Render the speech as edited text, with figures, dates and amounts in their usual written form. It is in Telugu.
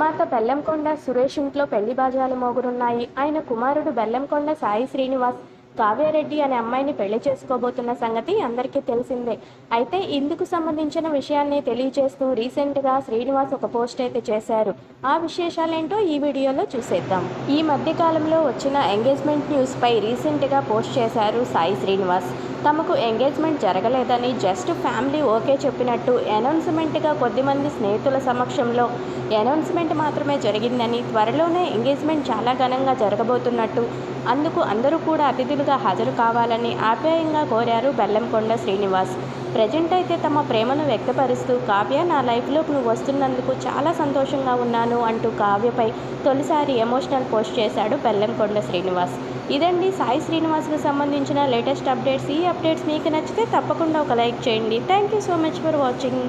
నిర్మాత బెల్లంకొండ సురేష్ ఇంట్లో పెళ్లి బాజాలు మోగుతున్నాయి. ఆయన కుమారుడు బెల్లంకొండ సాయి శ్రీనివాస్ కావ్యారెడ్డి అనే అమ్మాయిని పెళ్లి చేసుకోబోతున్న సంగతి అందరికీ తెలిసిందే. అయితే ఇందుకు సంబంధించిన విషయాన్ని తెలియజేస్తూ రీసెంట్గా శ్రీనివాస్ ఒక పోస్ట్ అయితే చేశారు. ఆ విశేషాలేంటో ఈ వీడియోలో చూసేద్దాం. ఈ మధ్య కాలంలో వచ్చిన ఎంగేజ్మెంట్ న్యూస్ పై రీసెంట్గా పోస్ట్ చేశారు సాయి శ్రీనివాస్. తమకు ఎంగేజ్మెంట్ జరగలేదని జస్ట్ ఫ్యామిలీ ఓకే చెప్పినట్టు అనౌన్స్మెంట్గా కొద్దిమంది స్నేహితుల సమక్షంలో అనౌన్స్మెంట్ మాత్రమే జరిగిందని, త్వరలోనే ఎంగేజ్మెంట్ చాలా ఘనంగా జరగబోతున్నట్టు, అందుకు అందరూ కూడా అతిథులుగా హాజరు కావాలని ఆప్యాయంగా కోరారు బెల్లంకొండ శ్రీనివాస్. ప్రజెంట్ అయితే తమ ప్రేమను వ్యక్తపరుస్తూ, కావ్య నా లైఫ్లోకి నువ్వు వస్తున్నందుకు చాలా సంతోషంగా ఉన్నాను అంటూ కావ్యపై తొలిసారి ఎమోషనల్ పోస్ట్ చేశాడు బెల్లంకొండ శ్రీనివాస్. ఇదండి సాయి శ్రీనివాస్కు సంబంధించిన లేటెస్ట్ అప్డేట్స్. ఈ అప్డేట్స్ మీకు నచ్చితే తప్పకుండా ఒక లైక్ చేయండి. Thank you so much for watching.